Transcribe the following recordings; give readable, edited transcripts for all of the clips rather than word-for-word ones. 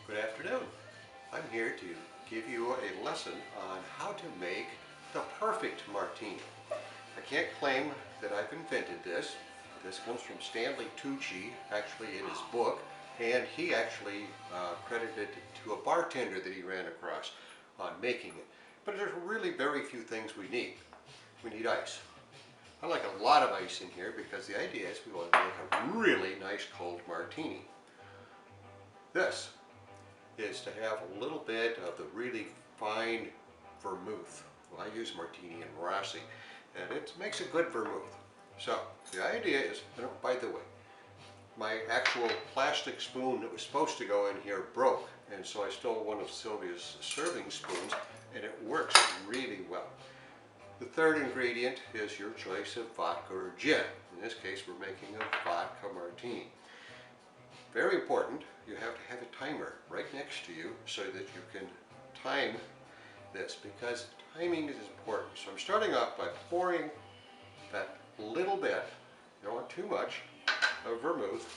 Good afternoon. I'm here to give you a lesson on how to make the perfect martini. I can't claim that I've invented this. This comes from Stanley Tucci, actually in his book, and he actually credited it to a bartender that he ran across on making it. But there's really very few things we need. We need ice. I like a lot of ice in here because the idea is we want to make a really nice cold martini. This is to have a little bit of the really fine vermouth. Well, I use Martini and Rossi, and it makes a good vermouth. So the idea is, by the way, my actual plastic spoon that was supposed to go in here broke, and so I stole one of Sylvia's serving spoons, and it works really well. The third ingredient is your choice of vodka or gin. In this case, we're making a vodka martini. Very important, you have to have a timer right next to you so that you can time this, because timing is important. So I'm starting off by pouring that little bit, you don't want too much, of vermouth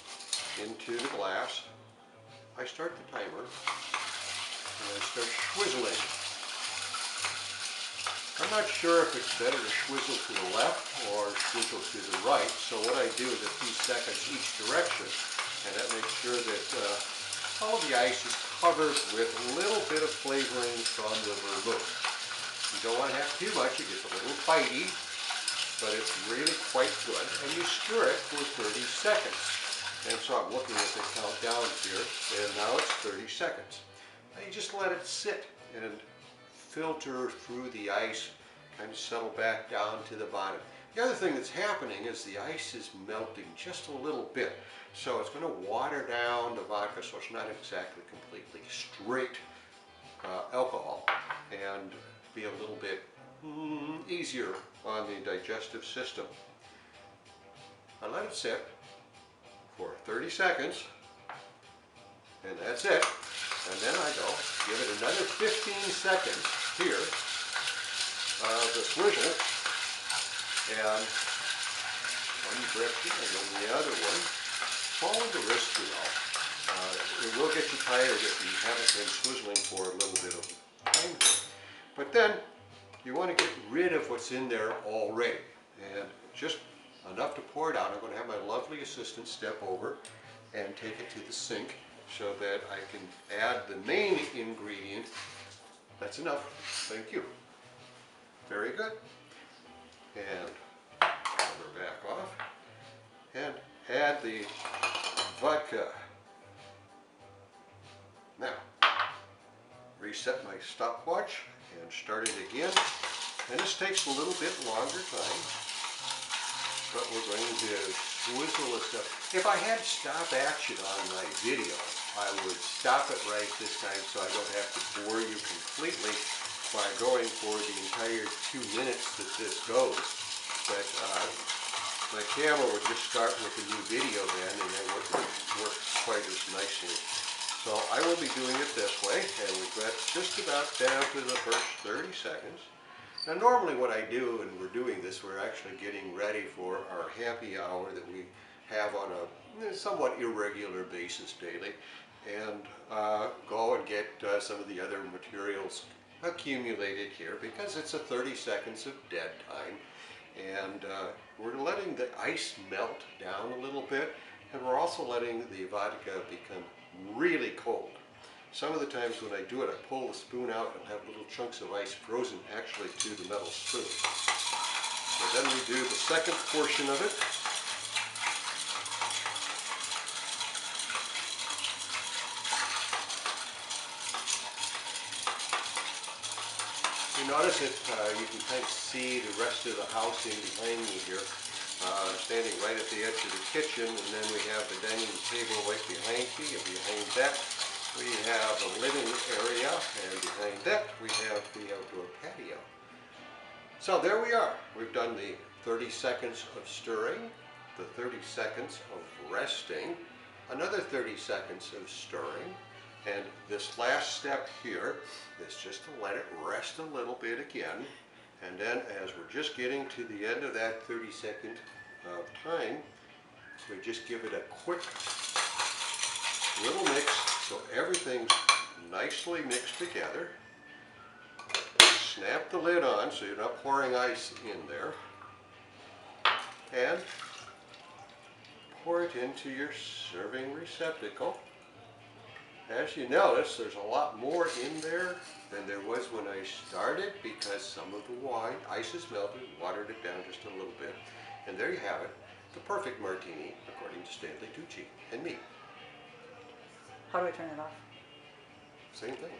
into the glass. I start the timer and I start swizzling. I'm not sure if it's better to swizzle to the left or swizzle to the right, so what I do is a few seconds each direction, and that makes sure that all of the ice is covered with a little bit of flavoring from the vermouth. You don't want to have too much, it gets a little bitey, but it's really quite good. And you stir it for 30 seconds. And so I'm looking at the countdown here, and now it's 30 seconds. Now you just let it sit and filter through the ice, kind of settle back down to the bottom. The other thing that's happening is the ice is melting just a little bit. So it's going to water down the vodka so it's not exactly completely straight alcohol, and be a little bit easier on the digestive system. I let it sit for 30 seconds, and that's it. And then I go give it another 15 seconds here, the swizzle, and one grip and then the other one. Follow the wrist, you know. It will get you tired if you haven't been swizzling for a little bit of time. But then you want to get rid of what's in there already, and just enough to pour it out. I'm going to have my lovely assistant step over and take it to the sink so that I can add the main ingredient. That's enough. Thank you. Very good. And cover back off and add the vodka. Now, reset my stopwatch and start it again. And this takes a little bit longer time, but we're going to swizzle this up. If I had stop action on my video, I would stop it right this time so I don't have to bore you completely by going for the entire 2 minutes that this goes. But my camera would just start with a new video then, and it wouldn't work quite as nicely. So I will be doing it this way, and we've got just about down to the first 30 seconds. Now normally what I do, and we're doing this, we're actually getting ready for our happy hour that we have on a somewhat irregular basis daily, and go and get some of the other materials accumulated here, because it's a 30 seconds of dead time. And we're letting the ice melt down a little bit, and we're also letting the vodka become really cold. Some of the times when I do it, I pull the spoon out and have little chunks of ice frozen actually to the metal spoon. So then we do the second portion of it. You notice that you can kind of see the rest of the house in behind me here. Standing right at the edge of the kitchen, and then we have the dining table right behind me, and behind that we have a living area, and behind that we have the outdoor patio. So there we are. We've done the 30 seconds of stirring, the 30 seconds of resting, another 30 seconds of stirring, and this last step here is just to let it rest a little bit again. And then as we're just getting to the end of that 30-second time, we just give it a quick little mix So everything's nicely mixed together. Snap the lid on so you're not pouring ice in there. And pour it into your serving receptacle. As you notice, there's a lot more in there than there was when I started because some of the ice is melted, watered it down just a little bit. And there you have it, the perfect martini, according to Stanley Tucci and me. How do I turn it off? Same thing.